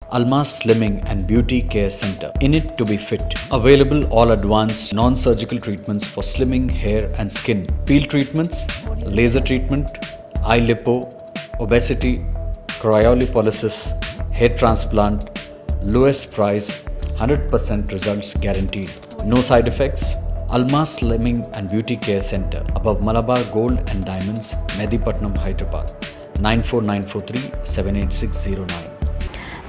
Almas Slimming and Beauty Care Center. In it to be fit. Available all advanced non-surgical treatments for slimming, hair and skin. Peel treatments, laser treatment, eye lipo, obesity, cryolipolysis, hair transplant, lowest price, 100% results guaranteed. No side effects. Almas Slimming and Beauty Care Center above Malabar Gold and Diamonds, Medipatnam, Hyderabad. 9494378609.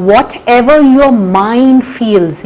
whatever your mind feels,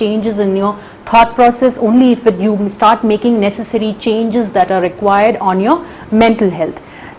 changes in your thought process, only if you start making necessary changes that are required on your mental health।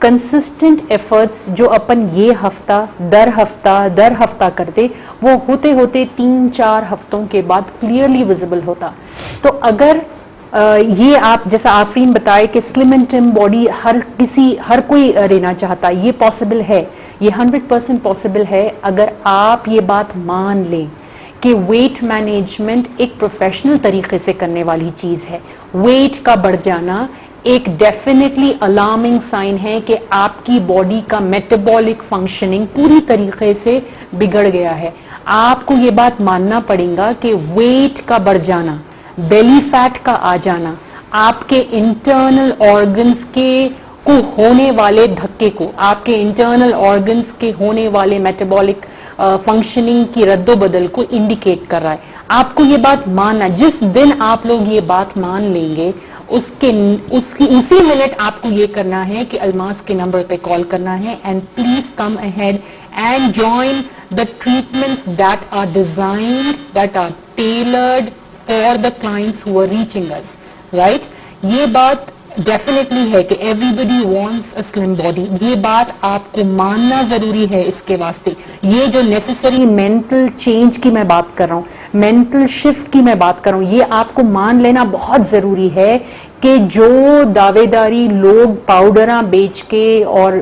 Consistent efforts جو اپن یہ ہفتہ در ہفتہ کرتے وہ ہوتے ہوتے 3-4 ہفتوں کے بعد کلیئرلی ویزیبل ہوتا. تو اگر یہ آپ جیسا آفرین بتائے کہ سلم اینڈ ٹرم باڈی ہر کوئی رہنا چاہتا, یہ پاسبل ہے, یہ 100% پاسبل ہے اگر آپ یہ بات مان لیں کہ ویٹ مینجمنٹ ایک پروفیشنل طریقے سے کرنے والی چیز ہے. ویٹ کا بڑھ جانا ایک ڈیفینیٹلی الارمنگ سائن ہے کہ آپ کی باڈی کا میٹابولک فنکشننگ پوری طریقے سے بگڑ گیا ہے. آپ کو یہ بات ماننا پڑے گا کہ ویٹ کا بڑھ جانا, بیلی فیٹ کا آ جانا, آپ کے انٹرنل آرگنز کو ہونے والے دھکے کو, آپ کے انٹرنل آرگنز کے ہونے والے میٹابولک فنکشننگ کی رد و بدل کو انڈیکیٹ کر رہا ہے. آپ کو یہ بات ماننا, جس دن آپ لوگ یہ بات مان لیں گے اسی منٹ آپ کو یہ کرنا ہے کہ الماس کے نمبر پہ کال کرنا ہے and please come ahead and join the treatments that are designed, that are tailored for the clients who are reaching us, right? یہ بات definitely ہے کہ everybody wants a slim body. یہ بات آپ کو ماننا ضروری ہے اس کے واسطے. یہ جو necessary mental change کی میں بات کر رہا ہوں, mental shift کی میں بات کر رہا ہوں, یہ آپ کو مان لینا بہت ضروری ہے کہ جو دعوے داری لوگ پاؤڈراں بیچ کے اور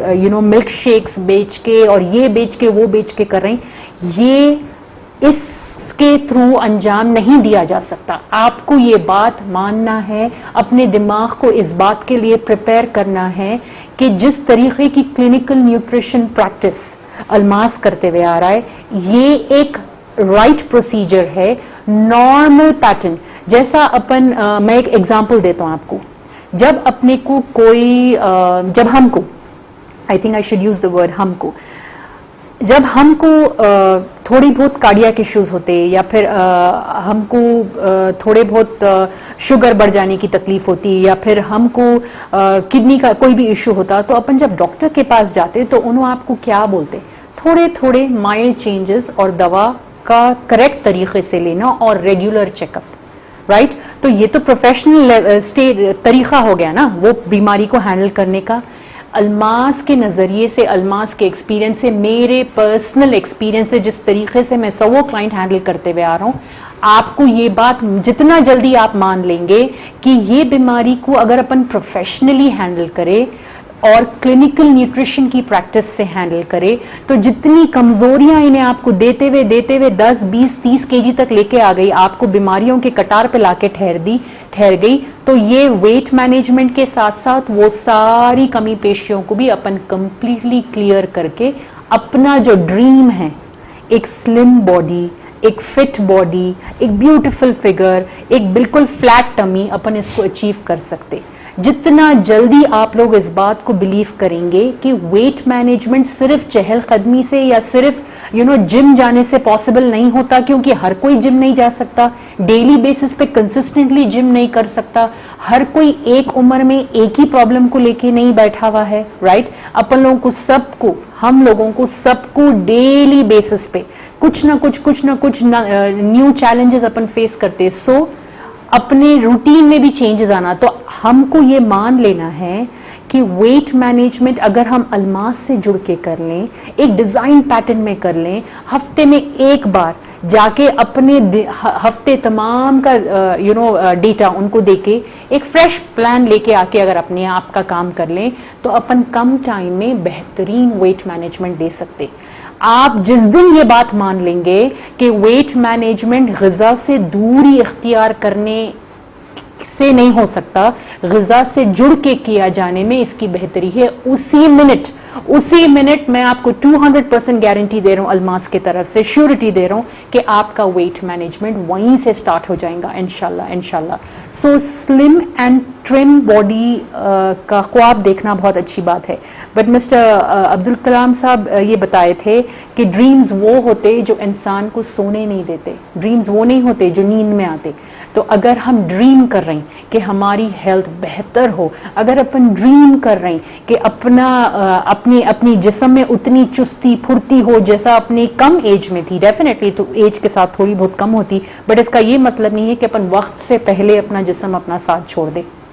ملک شیکس بیچ کے اور یہ بیچ کے وہ بیچ کے کر رہے ہیں, یہ اس کے تھرو انجام نہیں دیا جا سکتا. آپ کو یہ بات ماننا ہے, اپنے دماغ کو اس بات کے لیے پریپیئر کرنا ہے کہ جس طریقے کی کلینکل نیوٹریشن پریکٹس الماس کرتے ہوئے آ رہا ہے, یہ ایک رائٹ پروسیجر ہے, نارمل پیٹرن. جیسا میں ایک ایگزامپل دیتا ہوں آپ کو. جب اپنے کو کوئی جب ہم کو I think I should use the word جب ہم کو تھوڑی بہت کارڈیاک ایشوز ہوتے یا پھر ہم کو تھوڑے بہت شوگر بڑھ جانے کی تکلیف ہوتی یا پھر ہم کو کڈنی کا کوئی بھی ایشو ہوتا, تو اپن جب ڈاکٹر کے پاس جاتے تو انہوں آپ کو کیا بولتے, تھوڑے مائلڈ چینجز اور دوا کا کریکٹ طریقے سے لینا اور ریگولر چیک اپ, رائٹ. تو یہ تو پروفیشنل طریقہ ہو گیا نا وہ بیماری کو ہینڈل کرنے کا. الماس کے نظریے سے, الماس کے ایکسپیرینس سے, میرے پرسنل ایکسپیرینس سے, جس طریقے سے میں 100 کلائنٹ ہینڈل کرتے ہوئے آ رہا ہوں, آپ کو یہ بات جتنا جلدی آپ مان لیں گے کہ یہ بیماری کو اگر اپن پروفیشنلی ہینڈل کرے اور کلینکل نیوٹریشن کی پریکٹس سے ہینڈل کرے تو جتنی کمزوریاں انہیں آپ کو دیتے ہوئے 10, 20, 30 kg تک لے کے آ گئی, آپ کو بیماریوں کے کٹار پہ لا کے ٹھہر گئی, تو یہ ویٹ مینجمنٹ کے ساتھ ساتھ وہ ساری کمی پیشیوں کو بھی اپن کمپلیٹلی کلیئر کر کے اپنا جو ڈریم ہے, ایک سلم باڈی, ایک فٹ باڈی, ایک بیوٹیفل فگر, ایک بالکل فلیٹ ٹمی, اپن اس کو اچیو کر سکتے. جتنا جلدی آپ لوگ اس بات کو بلیو کریں گے کہ ویٹ مینجمنٹ صرف چہل قدمی سے یا صرف جم جانے سے پاسبل نہیں ہوتا, کیونکہ ہر کوئی جم نہیں جا سکتا, ڈیلی بیسس پہ کنسسٹنٹلی جم نہیں کر سکتا, ہر کوئی ایک عمر میں ایک ہی پرابلم کو لے کے نہیں بیٹھا ہوا ہے, رائٹ. اپن لوگوں کو ہم لوگوں کو ڈیلی بیسس پہ کچھ نہ کچھ نیو چیلنجز اپن فیس کرتے. سو اپنے روٹین میں بھی چینجز آنا. تو ہم کو یہ مان لینا ہے کہ ویٹ مینجمنٹ اگر ہم الماس سے جڑ کے کر لیں, ایک ڈیزائن پیٹرن میں کر لیں, ہفتے میں ایک بار جا کے اپنے ہفتے تمام کا ڈیٹا ان کو دے کے ایک فریش پلان لے کے آ کے اگر اپنے آپ کا کام کر لیں تو اپن کم ٹائم میں بہترین ویٹ مینجمنٹ دے سکتے. آپ جس دن یہ بات مان لیں گے کہ ویٹ مینجمنٹ غذا سے دوری اختیار کرنے سے نہیں ہو سکتا, غذا سے جڑ کے کیا جانے میں اس کی بہتری ہے, اسی منٹ میں آپ کو 200% گارنٹی دے رہا ہوں, الماس کی طرف سے شیورٹی دے رہا ہوں کہ آپ کا ویٹ مینجمنٹ وہیں سے سٹارٹ ہو جائے گا انشاءاللہ. سو سلم اینڈ ٹرم باڈی کا خواب دیکھنا بہت اچھی بات ہے, بٹ مسٹر عبدالکلام صاحب یہ بتائے تھے کہ ڈریمز وہ ہوتے جو انسان کو سونے نہیں دیتے, ڈریمز وہ نہیں ہوتے جو نیند میں آتے. تو اگر ہم ڈریم کر رہے ہیں کہ ہماری ہیلتھ بہتر ہو, اگر اپن ڈریم کر رہے ہیں کہ اپنی جسم میں اتنی چستی پھرتی ہو جیسا اپنی کم ایج میں تھی, ڈیفینیٹلی تو ایج کے ساتھ تھوڑی بہت کم ہوتی, بٹ اس کا یہ مطلب نہیں ہے کہ اپن وقت سے پہلے اپنا جسم اپنا ساتھ چھوڑ دے.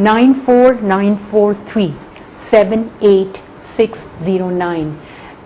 9494378609।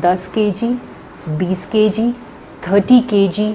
10 kg, 20 kg, 30 kg,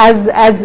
as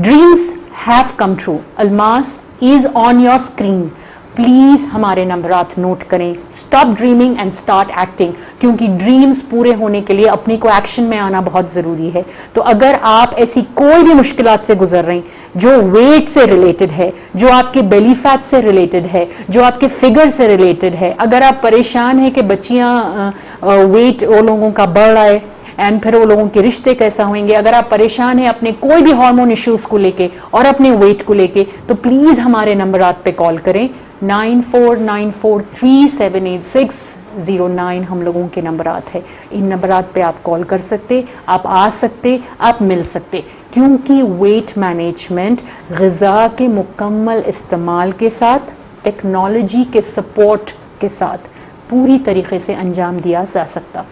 dreams have come true. Almas is on your screen. Please ہمارے نمبرات نوٹ کریں. Stop dreaming and start acting, کیونکہ ڈریمز پورے ہونے کے لیے اپنی کو ایکشن میں آنا بہت ضروری ہے. تو اگر آپ ایسی کوئی بھی مشکلات سے گزر رہی جو ویٹ سے ریلیٹڈ ہے, جو آپ کے بیلی فیٹ سے ریلیٹڈ ہے, جو آپ کے فگر سے ریلیٹڈ ہے, اگر آپ پریشان ہیں کہ بچیاں ویٹ وہ لوگوں کا بڑھ رہا ہے اینڈ پھر وہ لوگوں کے رشتے کیسا ہوئیں گے, اگر آپ پریشان ہیں اپنے کوئی بھی ہارمون ایشوز کو لے کے اور اپنے ویٹ کو لے کے, تو پلیز ہمارے نمبرات پہ کال کریں. 9494378609 ہم لوگوں کے نمبرات ہے. ان نمبرات پہ آپ کال کر سکتے, آپ آ سکتے, آپ مل سکتے, کیونکہ ویٹ مینجمنٹ غذا کے مکمل استعمال کے ساتھ, ٹیکنالوجی کے سپورٹ کے ساتھ پوری طریقے سے انجام دیا جا سکتا.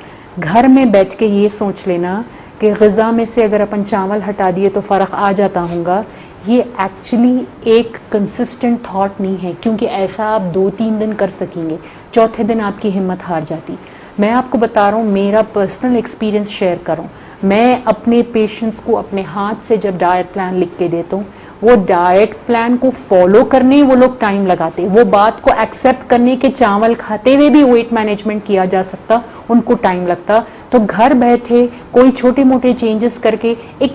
گھر میں بیٹھ کے یہ سوچ لینا کہ غذا میں سے اگر اپن چاول ہٹا دیے تو فرق آ جاتا ہوگا, یہ ایکچولی ایک کنسسٹنٹ تھاٹ نہیں ہے, کیونکہ ایسا آپ 2-3 دن کر سکیں گے, چوتھے دن آپ کی ہمت ہار جاتی. میں آپ کو بتا رہا ہوں, میرا پرسنل ایکسپیرینس شیئر کروں. میں اپنے پیشنٹس کو اپنے ہاتھ سے جب ڈائٹ پلان لکھ کے دیتا ہوں, وہ ڈائٹ پلان کو فالو کرنے وہ لوگ ٹائم لگاتے, وہ بات کو ایکسیپٹ کرنے کے چاول کھاتے ہوئے بھی ویٹ مینجمنٹ کیا جا سکتا, ان کو ٹائم لگتا. تو گھر بیٹھے کوئی چھوٹے موٹے چینجز کر کے ایک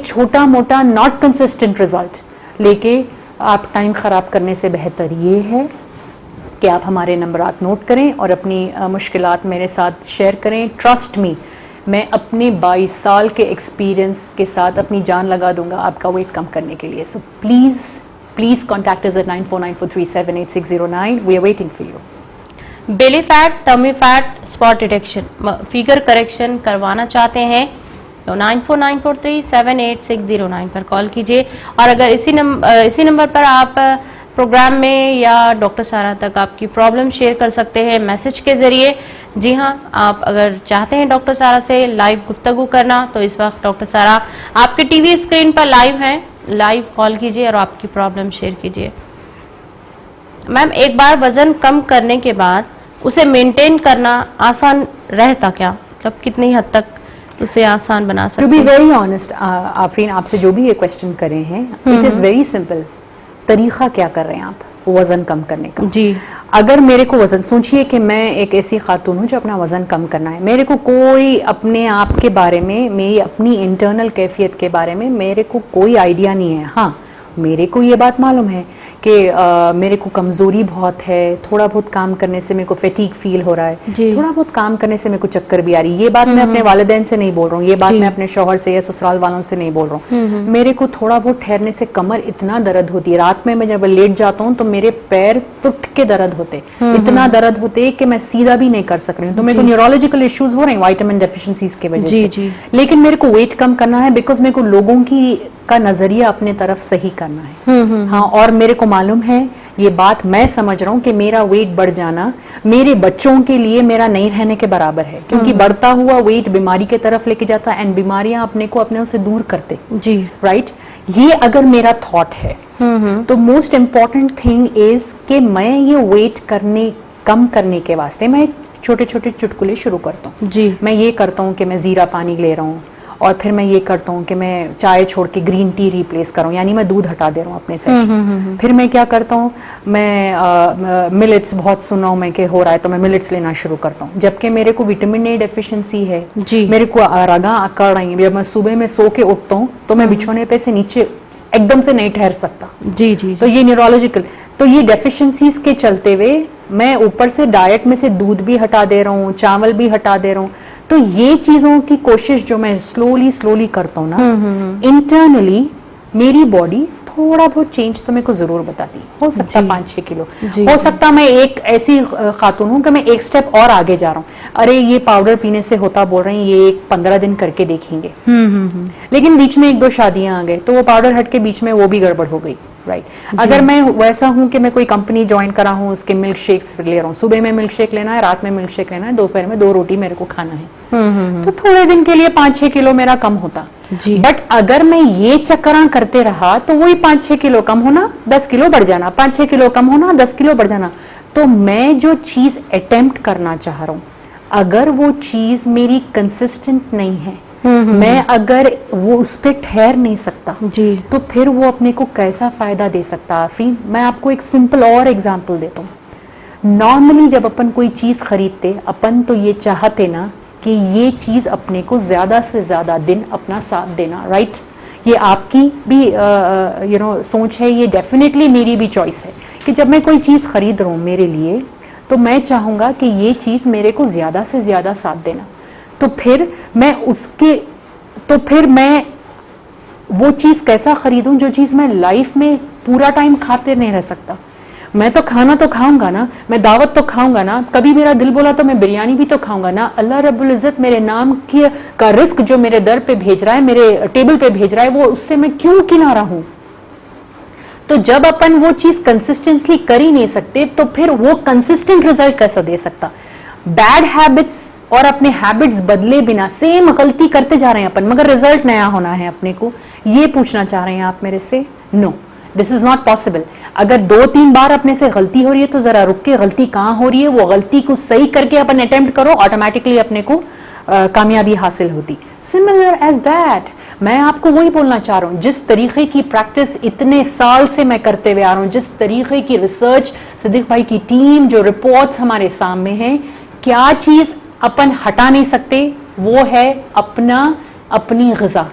چھوٹا موٹا ناٹ کنسسٹنٹ رزلٹ لے کے آپ ٹائم خراب کرنے سے بہتر یہ ہے کہ آپ ہمارے نمبرات نوٹ کریں اور اپنی مشکلات میرے ساتھ شیئر کریں. ٹرسٹ می, میں اپنے 22 سال کے ایکسپیرینس کے ساتھ اپنی جان لگا دوں گا آپ کا ویٹ کم کرنے کے لیے. So please contact us at 9494378609. We are waiting for you. Belly fat, tummy fat, spot detection, figure correction کروانا چاہتے ہیں تو 9494378609 پر کال کیجیے. اور اگر اسی نمبر پر آپ پروگرام میں یا ڈاکٹر سارا تک آپ کی پرابلم شیئر کر سکتے ہیں میسج کے ذریعے. جی ہاں, آپ اگر چاہتے ہیں ڈاکٹر سارا سے لائیو گفتگو کرنا تو اس وقت ڈاکٹر سارا آپ کے ٹی وی اسکرین پر لائیو ہیں, لائیو کال کیجیے اور آپ کی پرابلم شیئر کیجیے. میم, ایک بار وزن کم کرنے کے بعد اسے مینٹین کرنا آسان رہتا کیا, مطلب کتنی حد تک اسے آسان بنا سکتے ہیں؟ ٹو بی ویری آنیسٹ آفرین, آپ سے جو بھی یہ کوشچن کرے ہیں, اٹ از ویری سمپل. طریقہ کیا کر رہے ہیں آپ وزن کم کرنے کا؟ جی, اگر میرے کو وزن, سوچئے کہ میں ایک ایسی خاتون ہوں جو اپنا وزن کم کرنا ہے, میرے کو کوئی اپنے آپ کے بارے میں, میری اپنی انٹرنل کیفیت کے بارے میں میرے کو کوئی آئیڈیا نہیں ہے. ہاں, میرے کو یہ بات معلوم ہے کہ میرے کو کمزوری بہت ہے, تھوڑا بہت کام کرنے سے میرے کو فیٹیگ فیل ہو رہا ہے, تھوڑا بہت کام کرنے سے میرے کو چکر بھی آ رہی ہے. یہ بات میں اپنے والدین سے نہیں بول رہا ہوں, یہ بات میں اپنے شوہر سے یا سسرال والوں سے نہیں بول رہا ہوں. میرے کو تھوڑا بہت ٹھہرنے سے کمر اتنا درد ہوتی ہے, رات میں جب لیٹ جاتا ہوں تو میرے پیر ٹوٹ کے درد ہوتے, اتنا درد ہوتے کہ میں سیدھا بھی نہیں کر سک رہی ہوں. تو میرے کو نیورولوجیکل ایشوز ہو رہے ہیں وائٹامن ڈیفیشنسیز کی وجہ سے. لیکن میرے کو ویٹ کم کرنا ہے بیکاز میرے کو لوگوں کا نظریہ اپنے طرف صحیح کرنا ہے. ہاں, اور میرے کو معلوم ہے یہ بات, میں سمجھ رہا ہوں کہ میرا ویٹ بڑھ جانا میرے بچوں کے لیے میرا نہیں رہنے کے برابر ہے, کیونکہ بڑھتا ہوا ویٹ بیماری کے طرف لے کے جاتا اینڈ بیماریاں اپنے کو اپنے سے دور کرتے. جی, رائٹ. یہ اگر میرا تھاٹ ہے تو موسٹ امپورٹنٹ تھنگ از کہ میں یہ ویٹ کم کرنے کے واسطے میں چھوٹے چھوٹے چٹکلے شروع کرتا ہوں. جی, میں یہ کرتا ہوں کہ میں زیرہ پانی لے رہا ہوں, اور پھر میں یہ کرتا ہوں کہ میں چائے چھوڑ کے گرین ٹی ریپلیس کروں, یعنی میں دودھ ہٹا دے رہا ہوں اپنے سے. پھر میں کیا کرتا ہوں, میں ملٹس, بہت سنا ہوں میں کہ ہو رہا ہے تو میں ملٹس لینا شروع کرتا ہوں, جبکہ میرے کو وٹامن اے ڈیفیشنسی ہے. میرے کو رگاں اکڑ رہی ہیں, جب میں صبح میں سو کے اٹھتا ہوں تو میں بچھونے پہ سے نیچے ایک دم سے نہیں ٹھہر سکتا. جی جی, تو یہ نیورولوجیکل, تو یہ ڈیفیشنسیز کے چلتے ہوئے میں اوپر سے ڈائٹ میں سے دودھ بھی ہٹا دے رہا ہوں, چاول بھی ہٹا دے رہا ہوں. تو یہ چیزوں کی کوشش جو میں سلولی کرتا ہوں نا, انٹرنلی میری باڈی تھوڑا بہت چینج تو میرے کو ضرور بتاتی. ہو سکتا 5-6 کلو, ہو سکتا میں ایک ایسی خاتون ہوں کہ میں ایک سٹیپ اور آگے جا رہا ہوں. ارے یہ پاؤڈر پینے سے ہوتا, بول رہے ہیں یہ 15 دن کر کے دیکھیں گے. لیکن بیچ میں 1-2 شادیاں آ گئے تو وہ پاؤڈر ہٹ کے بیچ میں وہ بھی گڑبڑ ہو گئی. رائٹ. اگر میں ویسا ہوں کہ میں کوئی کمپنی جوائن کرا ہوں, اس کے ملک شیکس لے رہا ہوں, صبح میں ملک شیک لینا ہے, رات میں ملک شیک لینا ہے, دوپہر میں 2 روٹی میرے کو کھانا ہے, تو تھوڑے دن کے لیے 5-6 کلو میرا کم ہوتا. بٹ اگر میں یہ چکراں کرتے رہا تو وہی 5-6 کلو کم ہونا, 10 کلو بڑھ جانا, 5-6 کلو کم ہونا, 10 کلو بڑھ جانا. تو میں جو چیز اٹیمپٹ کرنا چاہ رہا ہوں, اگر وہ چیز میری کنسسٹنٹ نہیں ہے, میں اگر وہ اس پہ ٹھہر نہیں سکتا جی تو پھر وہ اپنے کو کیسا فائدہ دے سکتا؟ آفرین میں آپ کو ایک سمپل اور ایگزامپل دیتا ہوں. نارملی جب اپن کوئی چیز خریدتے اپن تو یہ چاہتے نا کہ یہ چیز اپنے کو زیادہ سے زیادہ دن اپنا ساتھ دینا, رائٹ؟ یہ آپ کی بھی سوچ ہے, یہ ڈیفینیٹلی میری بھی چوائس ہے کہ جب میں کوئی چیز خرید رہا ہوں میرے لیے تو میں چاہوں گا کہ یہ چیز میرے کو زیادہ سے زیادہ ساتھ دینا. تو پھر میں وہ چیز کیسا خریدوں جو چیز میں لائف میں پورا ٹائم کھاتے نہیں رہ سکتا. میں تو کھانا تو کھاؤں گا نا, میں دعوت تو کھاؤں گا نا, کبھی میرا دل بولا تو میں بریانی بھی تو کھاؤں گا نا. اللہ رب العزت میرے نام کا رزق جو میرے در پہ بھیج رہا ہے, میرے ٹیبل پہ بھیج رہا ہے, وہ اس سے میں کیوں کنارہ ہوں؟ تو جب اپن وہ چیز کنسسٹنٹلی کر ہی نہیں سکتے تو پھر وہ کنسسٹنٹ رزلٹ کیسا دے سکتا؟ بیڈ ہیبٹس اور اپنے ہیبٹس بدلے بنا سیم غلطی کرتے جا رہے ہیں اپن, مگر رزلٹ نیا ہونا ہے اپنے کو. یہ پوچھنا چاہ رہے ہیں آپ میرے سے؟ نو, دس از ناٹ پاسبل. اگر 2-3 بار اپنے سے غلطی ہو رہی ہے تو ذرا رک کے غلطی کہاں ہو رہی ہے وہ غلطی کو صحیح کر کے اپن اٹیمپٹ کرو, آٹومیٹکلی اپنے کو کامیابی حاصل ہوتی. سملر ایز دیٹ میں آپ کو وہی بولنا چاہ رہا ہوں, جس طریقے کی پریکٹس اتنے سال سے میں کرتے ہوئے آ رہا ہوں, جس طریقے کی ریسرچ صدیق بھائی کی ٹیم, جو رپورٹس ہمارے سامنے ہیں, کیا چیز اپن ہٹا نہیں سکتے وہ ہے اپنی غذا,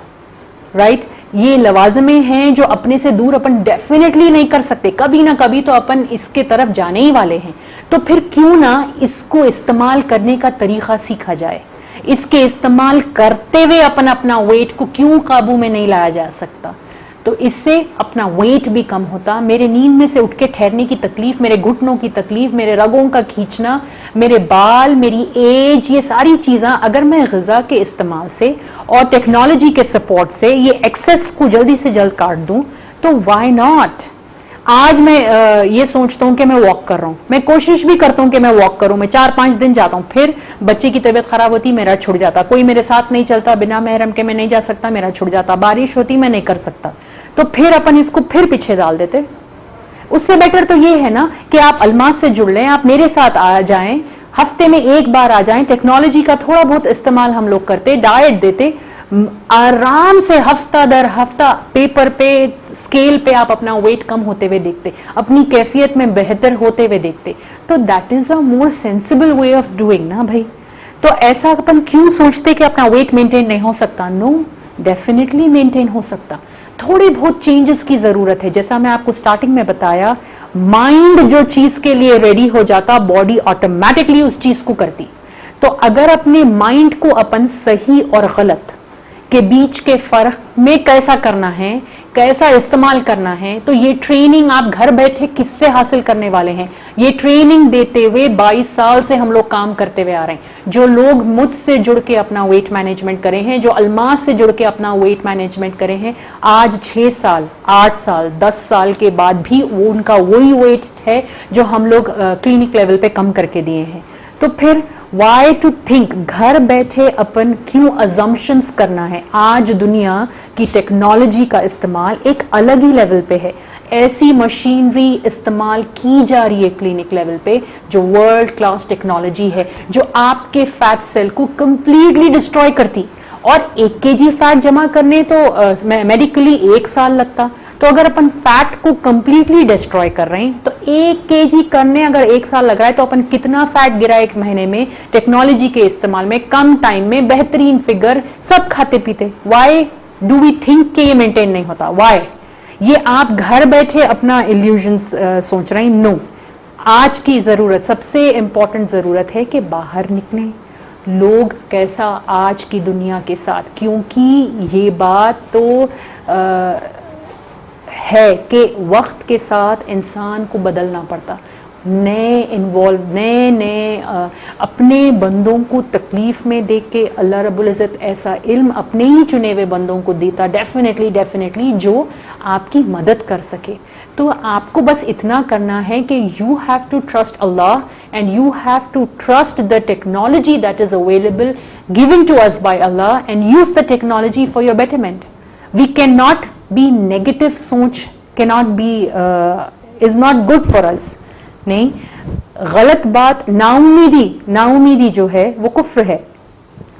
رائٹ؟ یہ لوازمیں ہیں جو اپنے سے دور اپن ڈیفینیٹلی نہیں کر سکتے, کبھی نہ کبھی تو اپن اس کے طرف جانے ہی والے ہیں. تو پھر کیوں نہ اس کو استعمال کرنے کا طریقہ سیکھا جائے؟ اس کے استعمال کرتے ہوئے اپنا ویٹ کو کیوں قابو میں نہیں لایا جا سکتا؟ تو اس سے اپنا ویٹ بھی کم ہوتا, میرے نیند میں سے اٹھ کے ٹھہرنے کی تکلیف, میرے گھٹنوں کی تکلیف, میرے رگوں کا کھینچنا, میرے بال, میری ایج, یہ ساری چیزیں اگر میں غذا کے استعمال سے اور ٹیکنالوجی کے سپورٹ سے یہ ایکسس کو جلدی سے جلد کاٹ دوں تو وائی ناٹ؟ آج میں یہ سوچتا ہوں کہ میں واک کر رہا ہوں, میں کوشش بھی کرتا ہوں کہ میں واک کروں, میں 4-5 دن جاتا ہوں, پھر بچے کی طبیعت خراب ہوتی, میرا چھوٹ جاتا, کوئی میرے ساتھ نہیں چلتا, بنا محرم کے میں نہیں جا سکتا, میرا چھوٹ جاتا, بارش ہوتی میں نہیں کر سکتا, تو پھر اپن اس کو پھر پیچھے ڈال دیتے. اس سے بیٹر تو یہ ہے نا کہ آپ الماس سے جڑ لیں, آپ میرے ساتھ آ جائیں, ہفتے میں 1 بار آ جائیں, ٹیکنالوجی کا تھوڑا بہت استعمال ہم لوگ کرتے, ڈائٹ دیتے, آرام سے ہفتہ در ہفتہ پیپر پہ, اسکیل پہ آپ اپنا ویٹ کم ہوتے ہوئے دیکھتے, اپنی کیفیت میں بہتر ہوتے ہوئے دیکھتے, تو that is a more sensible way of doing نا بھائی. تو ایسا اپن کیوں سوچتے کہ اپنا ویٹ مینٹین نہیں ہو سکتا؟ نو, ڈیفینیٹلی مینٹین ہو سکتا. تھوڑی بہت چینجز کی ضرورت ہے. جیسا میں آپ کو سٹارٹنگ میں بتایا, مائنڈ جو چیز کے لیے ریڈی ہو جاتا, باڈی آٹومیٹکلی اس چیز کو کرتی. تو اگر اپنے مائنڈ کو اپن صحیح اور غلط کے بیچ کے فرق میں کیسا کرنا ہے, کیسا استعمال کرنا ہے, تو یہ ٹریننگ آپ گھر بیٹھے کس سے حاصل کرنے والے ہیں؟ یہ ٹریننگ دیتے ہوئے 22 سال سے ہم لوگ کام کرتے ہوئے آ رہے ہیں. جو لوگ مجھ سے جڑ کے اپنا ویٹ مینجمنٹ کرے ہیں, جو الماس سے جڑ کے اپنا ویٹ مینجمنٹ کرے ہیں, آج 6 سال 8 سال 10 سال کے بعد بھی وہ ان کا وہی ویٹ ہے جو ہم لوگ کلینک لیول پہ کم کر کے دیے ہیں. تو پھر وائی ٹو تھنک, گھر بیٹھے اپن کیوں ازمپشنز کرنا ہے؟ آج دنیا کی ٹیکنالوجی کا استعمال ایک الگ ہی لیول پہ ہے. ایسی مشینری استعمال کی جا رہی ہے کلینک لیول پہ جو ورلڈ کلاس ٹیکنالوجی ہے, جو آپ کے فیٹ سیل کو کمپلیٹلی ڈسٹروائے کرتی. اور 1 kg فیٹ جمع کرنے تو میڈیکلی 1 سال لگتا. تو اگر اپن فیٹ کو کمپلیٹلی ڈسٹروائے کر رہے ہیں تو 1 kg کرنے اگر 1 سال لگ رہا ہے تو اپن کتنا فیٹ گرا 1 مہینے میں ٹیکنالوجی کے استعمال میں, کم ٹائم میں, بہترین فگر, سب کھاتے پیتے. وائی ڈو وی تھنک کہ یہ مینٹین نہیں ہوتا؟ وائی؟ یہ آپ گھر بیٹھے اپنا ایلیوژنس سوچ رہے ہیں. نو, آج کی ضرورت, سب سے امپورٹنٹ ضرورت ہے کہ باہر نکلیں. لوگ کیسا آج کی دنیا کے ساتھ, کیونکہ یہ بات تو ہے کہ وقت کے ساتھ انسان کو بدلنا پڑتا, نئے اپنے بندوں کو تکلیف میں دیکھ کے اللہ رب العزت ایسا علم اپنے ہی چنے ہوئے بندوں کو دیتا ڈیفینیٹلی جو آپ کی مدد کر سکے. تو آپ کو بس اتنا کرنا ہے کہ you have to trust Allah and you have to trust the technology that is available given to us by Allah and use the technology for your betterment. We cannot be negative سوچ cannot be is not good for us. نہیں, غلط بات, نا امیدی جو ہے وہ کفر ہے.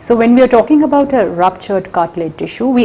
So when we are talking about a ruptured cartilage tissue, we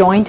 joint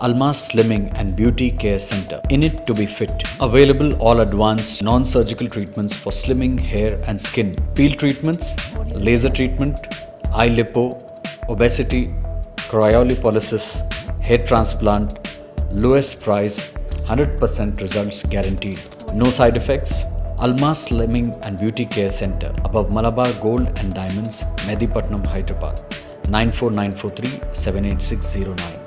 Almas Slimming and Beauty Care Center. In it to be fit. Available all advanced non-surgical treatments for slimming hair and skin. Peel treatments, laser treatment, eye lipo, obesity, cryolipolysis, hair transplant. Lowest price, 100% results guaranteed. No side effects. Almas Slimming and Beauty Care Center. Above Malabar Gold and Diamonds, Medipatnam, Hyderabad. 94943 78609.